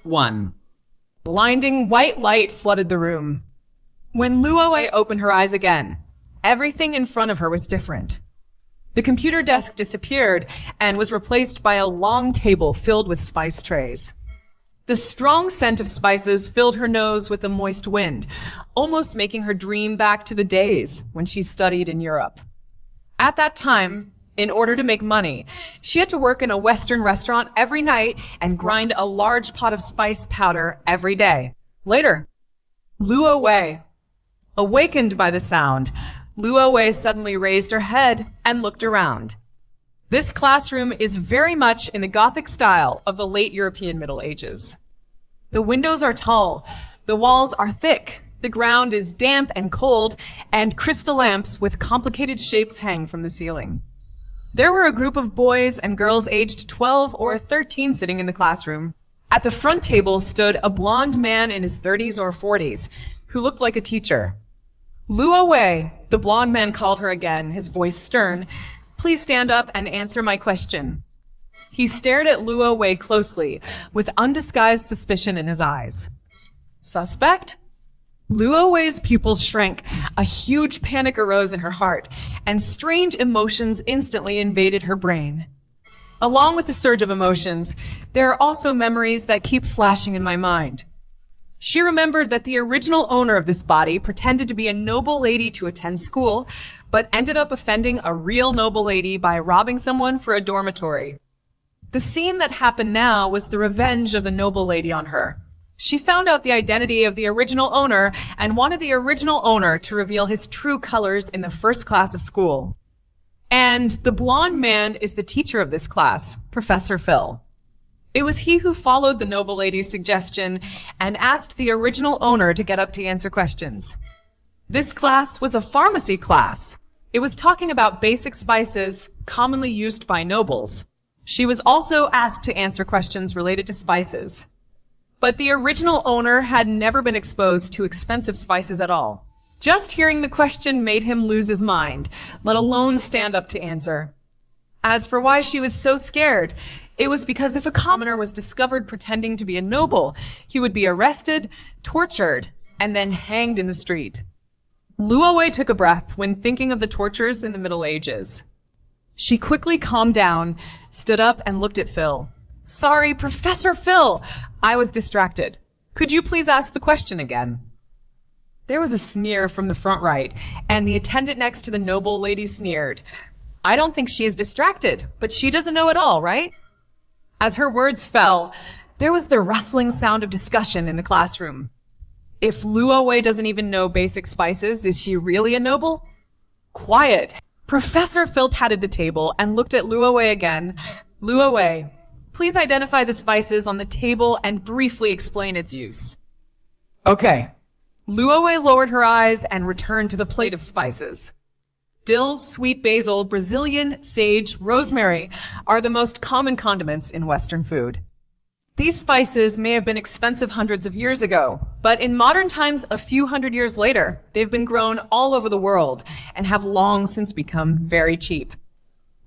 1. Blinding white light flooded the room. When Luo opened her eyes again, everything in front of her was different. The computer desk disappeared and was replaced by a long table filled with spice trays. The strong scent of spices filled her nose with a moist wind, almost making her dream back to the days when she studied in Europe. At that time, in order to make money, she had to work in a Western restaurant every night and grind a large pot of spice powder every day. Later, Luo Wei. Awakened by the sound, Luo Wei suddenly raised her head and looked around. This classroom is very much in the Gothic style of the late European Middle Ages. The windows are tall, the walls are thick, the ground is damp and cold, and crystal lamps with complicated shapes hang from the ceiling. There were a group of boys and girls aged 12 or 13 sitting in the classroom. At the front table stood a blond man in his 30s or 40s who looked like a teacher. Luo Wei, the blond man called her again, his voice stern. Please stand up and answer my question. He stared at Luo Wei closely, with undisguised suspicion in his eyes. Suspect? Luo Wei's pupils shrank. A huge panic arose in her heart, and strange emotions instantly invaded her brain. Along with the surge of emotions, there are also memories that keep flashing in my mind. She remembered that the original owner of this body pretended to be a noble lady to attend school, but ended up offending a real noble lady by robbing someone for a dormitory. The scene that happened now was the revenge of the noble lady on her. She found out the identity of the original owner and wanted the original owner to reveal his true colors in the first class of school. And the blonde man is the teacher of this class, Professor Phil. It was he who followed the noble lady's suggestion and asked the original owner to get up to answer questions. This class was a pharmacy class. It was talking about basic spices commonly used by nobles. She was also asked to answer questions related to spices. But the original owner had never been exposed to expensive spices at all. Just hearing the question made him lose his mind, let alone stand up to answer. As for why she was so scared, it was because if a commoner was discovered pretending to be a noble, he would be arrested, tortured, and then hanged in the street. Luo Wei took a breath when thinking of the tortures in the Middle Ages. She quickly calmed down, stood up, and looked at Phil. Sorry, Professor Phil, I was distracted. Could you please ask the question again? There was a sneer from the front right, and the attendant next to the noble lady sneered. I don't think she is distracted, but she doesn't know at all, right? As her words fell, there was the rustling sound of discussion in the classroom. If Luo Wei doesn't even know basic spices, is she really a noble? Quiet. Professor Phil patted the table and looked at Luo Wei again. Luo Wei, please identify the spices on the table and briefly explain its use. Okay. Luo Wei lowered her eyes and returned to the plate of spices. Dill, sweet basil, Brazilian, sage, rosemary are the most common condiments in Western food. These spices may have been expensive hundreds of years ago, but in modern times, a few hundred years later, they've been grown all over the world and have long since become very cheap.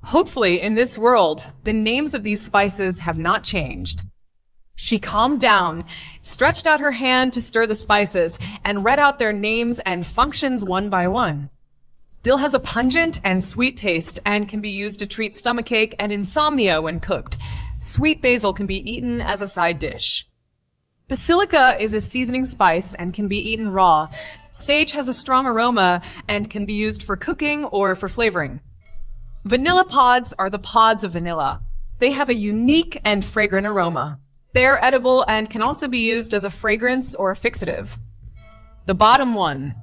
Hopefully, in this world, the names of these spices have not changed. She calmed down, stretched out her hand to stir the spices, and read out their names and functions one by one. Dill has a pungent and sweet taste and can be used to treat stomachache and insomnia when cooked. Sweet basil can be eaten as a side dish. Basilica is a seasoning spice and can be eaten raw. Sage has a strong aroma and can be used for cooking or for flavoring. Vanilla pods are the pods of vanilla. They have a unique and fragrant aroma. They are edible and can also be used as a fragrance or a fixative. The bottom one.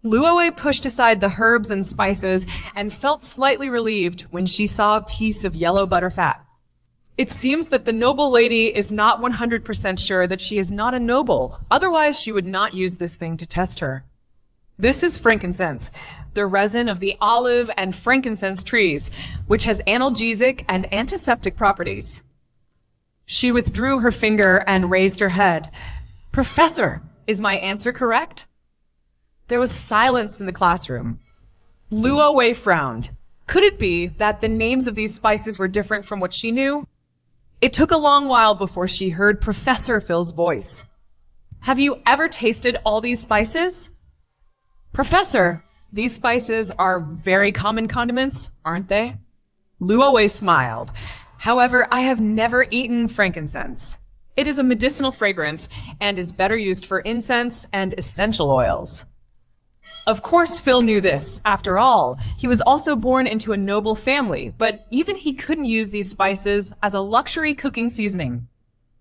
Luo Wei pushed aside the herbs and spices and felt slightly relieved when she saw a piece of yellow butter fat. It seems that the noble lady is not 100% sure that she is not a noble, otherwise she would not use this thing to test her. This is frankincense, the resin of the olive and frankincense trees, which has analgesic and antiseptic properties. She withdrew her finger and raised her head. Professor, is my answer correct? There was silence in the classroom. Luo Wei frowned. Could it be that the names of these spices were different from what she knew? It took a long while before she heard Professor Phil's voice. Have you ever tasted all these spices? Professor, these spices are very common condiments, aren't they? Luowei smiled. However, I have never eaten frankincense. It is a medicinal fragrance and is better used for incense and essential oils. Of course, Phil knew this. After all, he was also born into a noble family, but even he couldn't use these spices as a luxury cooking seasoning.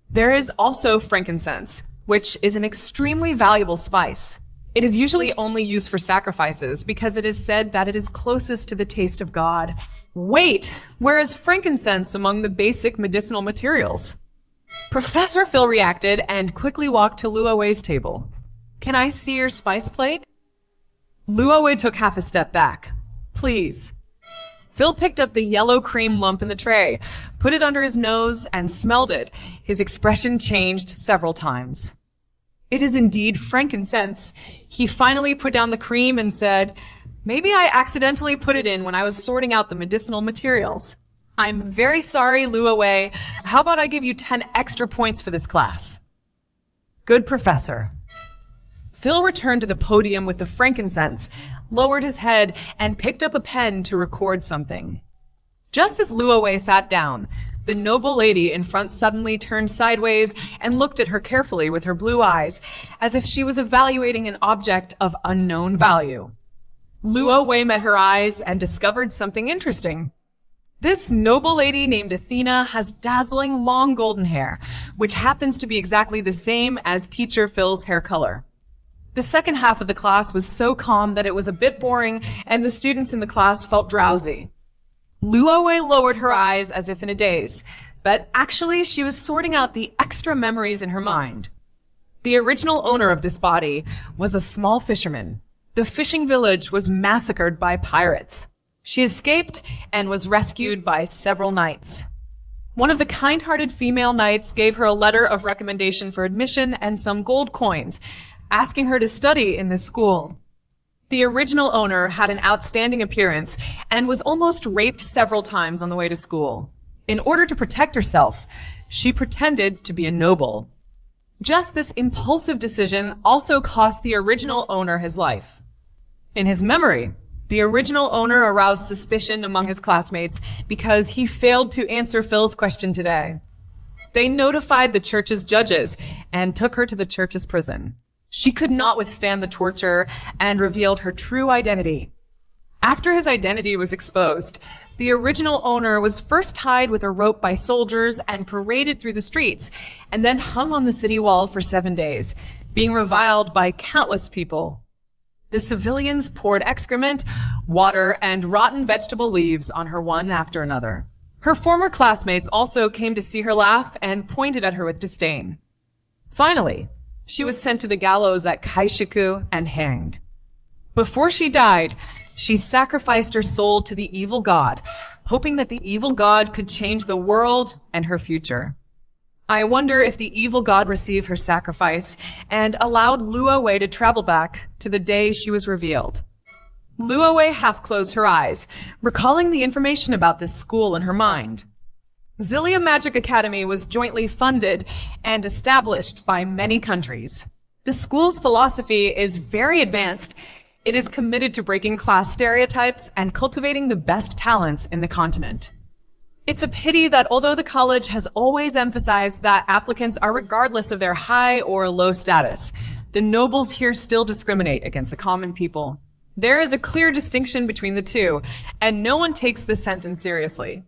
There is also frankincense, which is an extremely valuable spice. It is usually only used for sacrifices because it is said that it is closest to the taste of God. Wait, where is frankincense among the basic medicinal materials? Professor Phil reacted and quickly walked to Luowei's table. Can I see your spice plate? Luowei took half a step back. Please. Phil picked up the yellow cream lump in the tray, put it under his nose, and smelled it. His expression changed several times. It is indeed frankincense. He finally put down the cream and said, maybe I accidentally put it in when I was sorting out the medicinal materials. I'm very sorry, Luowei. How about I give you 10 extra points for this class? Good, Professor. Phil returned to the podium with the frankincense, lowered his head, and picked up a pen to record something. Just as Luowei sat down, the noble lady in front suddenly turned sideways and looked at her carefully with her blue eyes, as if she was evaluating an object of unknown value. Luowei met her eyes and discovered something interesting. This noble lady named Athena has dazzling long golden hair, which happens to be exactly the same as teacher Phil's hair color. The second half of the class was so calm that it was a bit boring, and the students in the class felt drowsy. Luowei lowered her eyes as if in a daze, but actually she was sorting out the extra memories in her mind. The original owner of this body was a small fisherman. The fishing village was massacred by pirates. She escaped and was rescued by several knights. One of the kind-hearted female knights gave her a letter of recommendation for admission and some gold coins, asking her to study in this school. The original owner had an outstanding appearance and was almost raped several times on the way to school. In order to protect herself, she pretended to be a noble. Just this impulsive decision also cost the original owner his life. In his memory, the original owner aroused suspicion among his classmates because he failed to answer Phil's question today. They notified the church's judges and took her to the church's prison. She could not withstand the torture and revealed her true identity. After his identity was exposed, the original owner was first tied with a rope by soldiers and paraded through the streets, and then hung on the city wall for 7 days, being reviled by countless people. The civilians poured excrement, water, and rotten vegetable leaves on her one after another. Her former classmates also came to see her laugh and pointed at her with disdain. Finally, she was sent to the gallows at Kaishiku and hanged. Before she died, she sacrificed her soul to the evil god, hoping that the evil god could change the world and her future. I wonder if the evil god received her sacrifice and allowed Luowei to travel back to the day she was revealed. Luowei half closed her eyes, recalling the information about this school in her mind. Xillia Magic Academy was jointly funded and established by many countries. The school's philosophy is very advanced. It is committed to breaking class stereotypes and cultivating the best talents in the continent. It's a pity that although the college has always emphasized that applicants are regardless of their high or low status, the nobles here still discriminate against the common people. There is a clear distinction between the two, and no one takes this sentence seriously.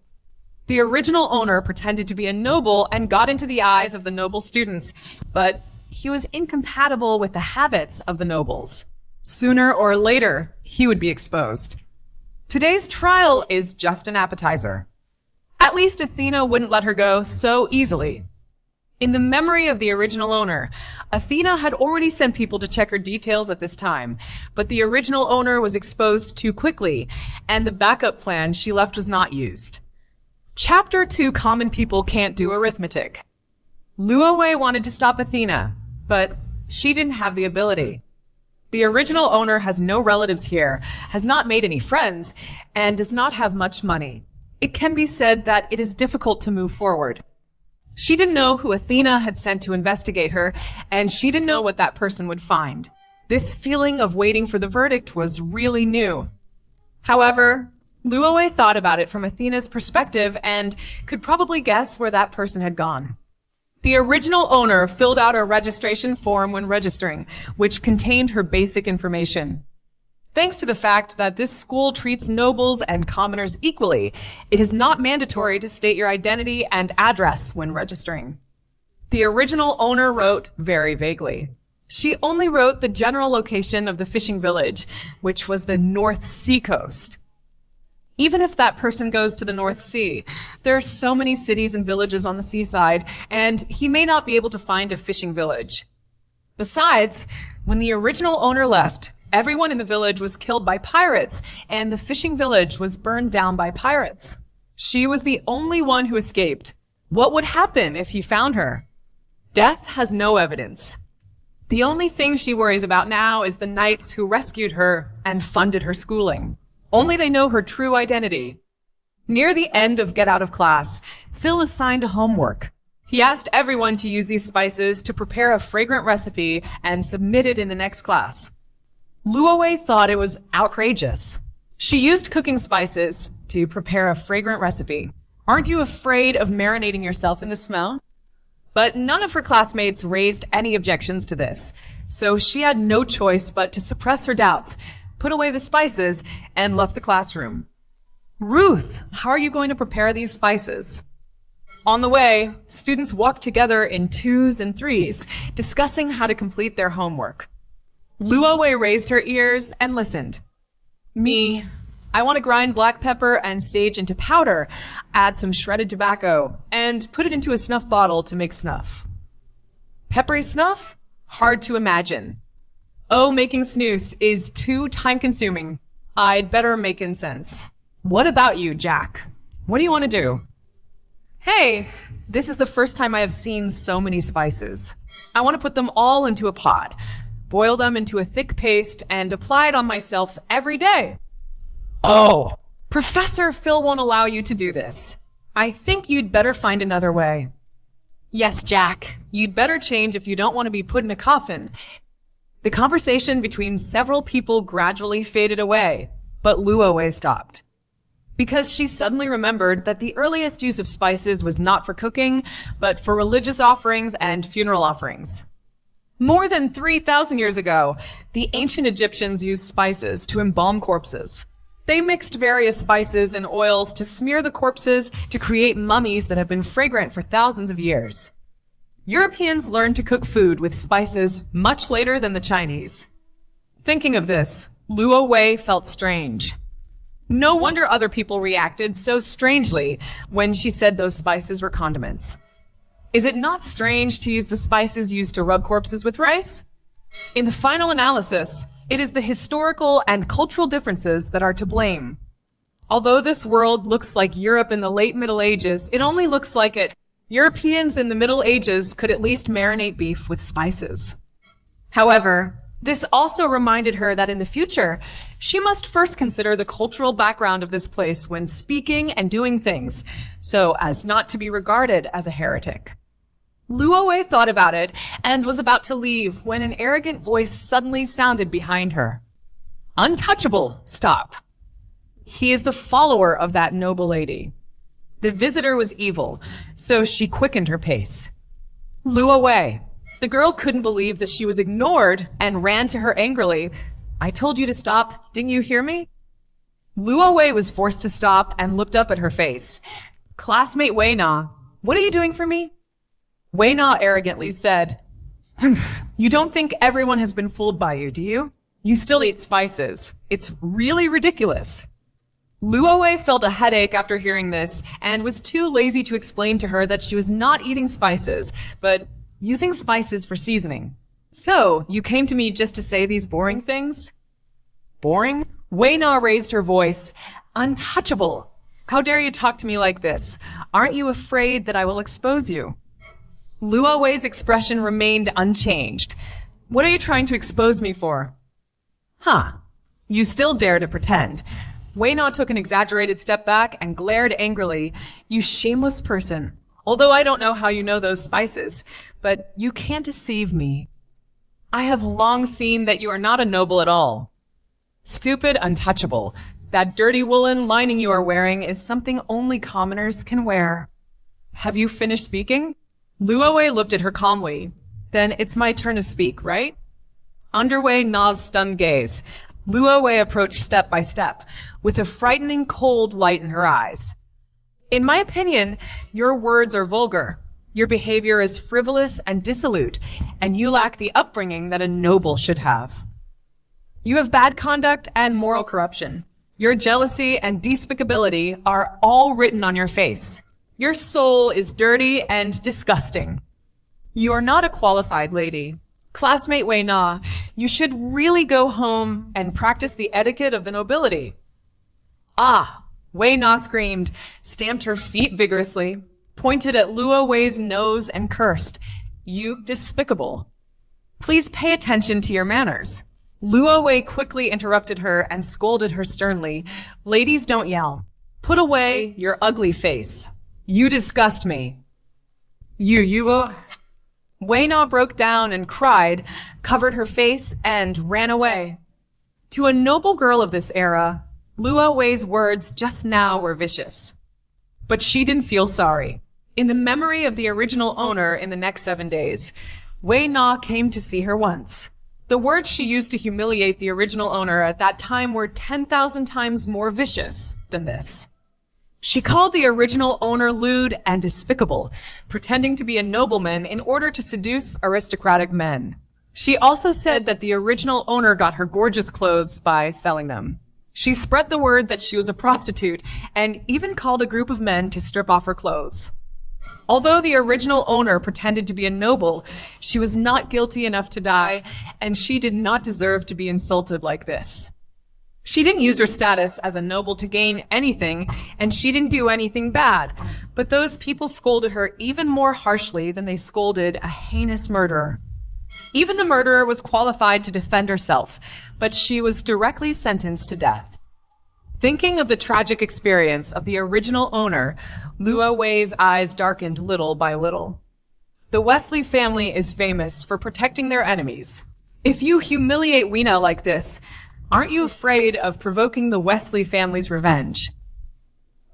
The original owner pretended to be a noble and got into the eyes of the noble students, but he was incompatible with the habits of the nobles. Sooner or later, he would be exposed. Today's trial is just an appetizer. At least Athena wouldn't let her go so easily. In the memory of the original owner, Athena had already sent people to check her details at this time, but the original owner was exposed too quickly, and the backup plan she left was not used. Chapter 2: Common People Can't Do Arithmetic. Luowei wanted to stop Athena, but she didn't have the ability. The original owner has no relatives here, has not made any friends, and does not have much money. It can be said that it is difficult to move forward. She didn't know who Athena had sent to investigate her, and she didn't know what that person would find. This feeling of waiting for the verdict was really new. However, Luowei thought about it from Athena's perspective and could probably guess where that person had gone. The original owner filled out a registration form when registering, which contained her basic information. Thanks to the fact that this school treats nobles and commoners equally, it is not mandatory to state your identity and address when registering. The original owner wrote very vaguely. She only wrote the general location of the fishing village, which was the North Sea coast. Even if that person goes to the North Sea, there are so many cities and villages on the seaside, and he may not be able to find a fishing village. Besides, when the original owner left, everyone in the village was killed by pirates, and the fishing village was burned down by pirates. She was the only one who escaped. What would happen if he found her? Death has no evidence. The only thing she worries about now is the knights who rescued her and funded her schooling. Only they know her true identity. Near the end of Get Out of Class, Phil assigned a homework. He asked everyone to use these spices to prepare a fragrant recipe and submit it in the next class. Luowei thought it was outrageous. She used cooking spices to prepare a fragrant recipe. Aren't you afraid of marinating yourself in the smell? But none of her classmates raised any objections to this, so she had no choice but to suppress her doubts, put away the spices, and left the classroom. Ruth, how are you going to prepare these spices? On the way, students walked together in twos and threes, discussing how to complete their homework. Luowei raised her ears and listened. Me, I want to grind black pepper and sage into powder, add some shredded tobacco, and put it into a snuff bottle to make snuff. Peppery snuff? Hard to imagine. Oh, making snus is too time-consuming. I'd better make incense. What about you, Jack? What do you want to do? Hey, this is the first time I have seen so many spices. I want to put them all into a pot, boil them into a thick paste, and apply it on myself every day. Oh, Professor Phil won't allow you to do this. I think you'd better find another way. Yes, Jack, you'd better change if you don't want to be put in a coffin. The conversation between several people gradually faded away, but Luowei stopped. Because she suddenly remembered that the earliest use of spices was not for cooking, but for religious offerings and funeral offerings. More than 3,000 years ago, the ancient Egyptians used spices to embalm corpses. They mixed various spices and oils to smear the corpses to create mummies that have been fragrant for thousands of years. Europeans learned to cook food with spices much later than the Chinese. Thinking of this, Luowei felt strange. No wonder other people reacted so strangely when she said those spices were condiments. Is it not strange to use the spices used to rub corpses with rice? In the final analysis, it is the historical and cultural differences that are to blame. Although this world looks like Europe in the late Middle Ages, it only looks like it. Europeans in the Middle Ages could at least marinate beef with spices. However, this also reminded her that in the future, she must first consider the cultural background of this place when speaking and doing things, so as not to be regarded as a heretic. Luowei thought about it and was about to leave when an arrogant voice suddenly sounded behind her. Untouchable, stop. He is the follower of that noble lady. The visitor was evil, so she quickened her pace. Luowei. The girl couldn't believe that she was ignored and ran to her angrily. I told you to stop. Didn't you hear me? Luowei was forced to stop and looked up at her face. Classmate Wei Na, what are you doing for me? Wei Na arrogantly said, You don't think everyone has been fooled by you, do you? You still eat spices. It's really ridiculous. Luowei felt a headache after hearing this and was too lazy to explain to her that she was not eating spices, but using spices for seasoning. So, you came to me just to say these boring things? Boring? Wei Na raised her voice. Untouchable. How dare you talk to me like this? Aren't you afraid that I will expose you? Luowei's expression remained unchanged. What are you trying to expose me for? Huh. You still dare to pretend. Wei Na took an exaggerated step back and glared angrily. You shameless person. Although I don't know how you know those spices, but you can't deceive me. I have long seen that you are not a noble at all. Stupid, untouchable. That dirty woolen lining you are wearing is something only commoners can wear. Have you finished speaking? Luowei looked at her calmly. Then it's my turn to speak, right? Under Wei Na's stunned gaze, Luowei approached step by step, with a frightening cold light in her eyes. In my opinion, your words are vulgar. Your behavior is frivolous and dissolute, and you lack the upbringing that a noble should have. You have bad conduct and moral corruption. Your jealousy and despicability are all written on your face. Your soul is dirty and disgusting. You are not a qualified lady. Classmate Wei Na, you should really go home and practice the etiquette of the nobility. Ah, Wei Na screamed, stamped her feet vigorously, pointed at Luowei's nose and cursed, "You despicable. Please pay attention to your manners." Luowei quickly interrupted her and scolded her sternly, "Ladies don't yell. Put away your ugly face. You disgust me." You. Wei Na broke down and cried, covered her face, and ran away. To a noble girl of this era, Luowei's words just now were vicious. But she didn't feel sorry. In the memory of the original owner in the next 7 days, Wei Na came to see her once. The words she used to humiliate the original owner at that time were 10,000 times more vicious than this. She called the original owner lewd and despicable, pretending to be a nobleman in order to seduce aristocratic men. She also said that the original owner got her gorgeous clothes by selling them. She spread the word that she was a prostitute and even called a group of men to strip off her clothes. Although the original owner pretended to be a noble, she was not guilty enough to die, and she did not deserve to be insulted like this. She didn't use her status as a noble to gain anything, and she didn't do anything bad, but those people scolded her even more harshly than they scolded a heinous murderer. Even the murderer was qualified to defend herself, but she was directly sentenced to death. Thinking of the tragic experience of the original owner, Luowei's eyes darkened little by little. The Wesley family is famous for protecting their enemies. If you humiliate Weena like this, aren't you afraid of provoking the Wesley family's revenge?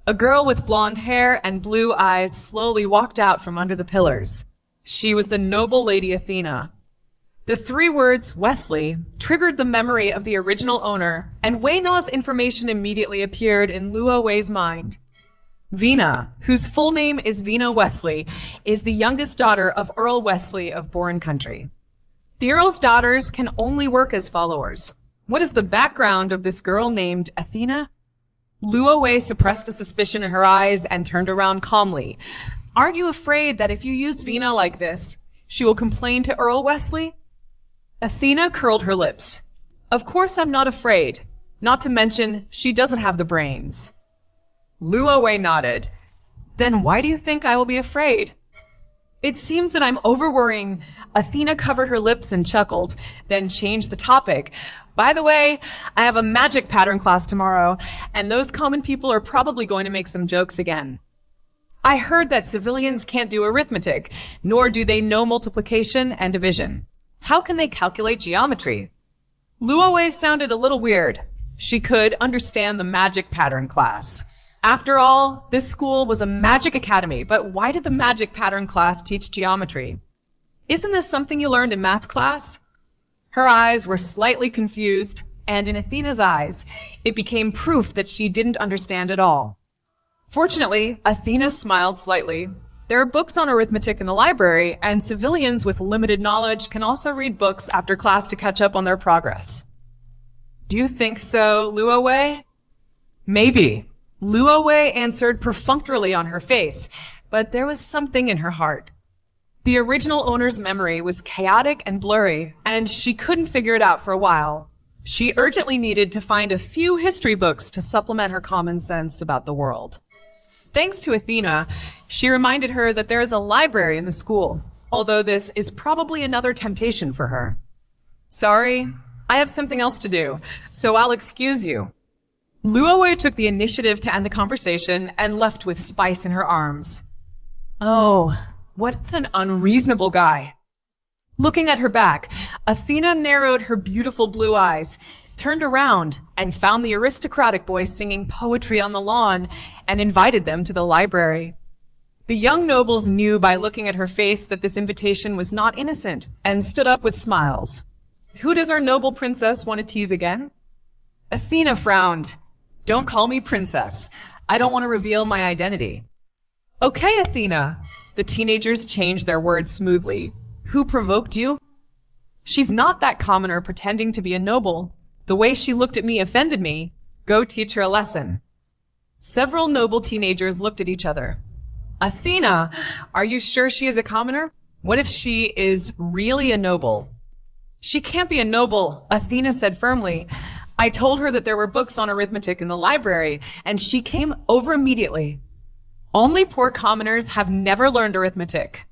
A girl with blonde hair and blue eyes slowly walked out from under the pillars. She was the noble Lady Athena. The 3 words, Wesley, triggered the memory of the original owner, and Wei Na's information immediately appeared in Luowei's mind. Veena, whose full name is Veena Wesley, is the youngest daughter of Earl Wesley of Boren Country. The Earl's daughters can only work as followers. What is the background of this girl named Athena? Luowei suppressed the suspicion in her eyes and turned around calmly. Aren't you afraid that if you use Veena like this, she will complain to Earl Wesley? Athena curled her lips. Of course I'm not afraid. Not to mention, she doesn't have the brains. Luowei nodded. Then why do you think I will be afraid? It seems that I'm over-worrying. Athena covered her lips and chuckled, then changed the topic. By the way, I have a magic pattern class tomorrow, and those common people are probably going to make some jokes again. I heard that civilians can't do arithmetic, nor do they know multiplication and division. How can they calculate geometry? Luowei sounded a little weird. She could understand the magic pattern class. After all, this school was a magic academy, but why did the magic pattern class teach geometry? Isn't this something you learned in math class? Her eyes were slightly confused, and in Athena's eyes, it became proof that she didn't understand at all. Fortunately, Athena smiled slightly. There are books on arithmetic in the library, and civilians with limited knowledge can also read books after class to catch up on their progress. Do you think so, Luowei? Maybe. Luowei answered perfunctorily on her face, but there was something in her heart. The original owner's memory was chaotic and blurry, and she couldn't figure it out for a while. She urgently needed to find a few history books to supplement her common sense about the world. Thanks to Athena, she reminded her that there is a library in the school, although this is probably another temptation for her. Sorry, I have something else to do, so I'll excuse you. Luowei took the initiative to end the conversation and left with Spice in her arms. Oh, what an unreasonable guy. Looking at her back, Athena narrowed her beautiful blue eyes, turned around, and found the aristocratic boy singing poetry on the lawn and invited them to the library. The young nobles knew by looking at her face that this invitation was not innocent and stood up with smiles. Who does our noble princess want to tease again? Athena frowned. Don't call me princess. I don't want to reveal my identity. Okay, Athena. The teenagers changed their words smoothly. Who provoked you? She's not that commoner pretending to be a noble. The way she looked at me offended me. Go teach her a lesson. Several noble teenagers looked at each other. Athena, are you sure she is a commoner? What if she is really a noble? She can't be a noble, Athena said firmly. I told her that there were books on arithmetic in the library, and she came over immediately. Only poor commoners have never learned arithmetic.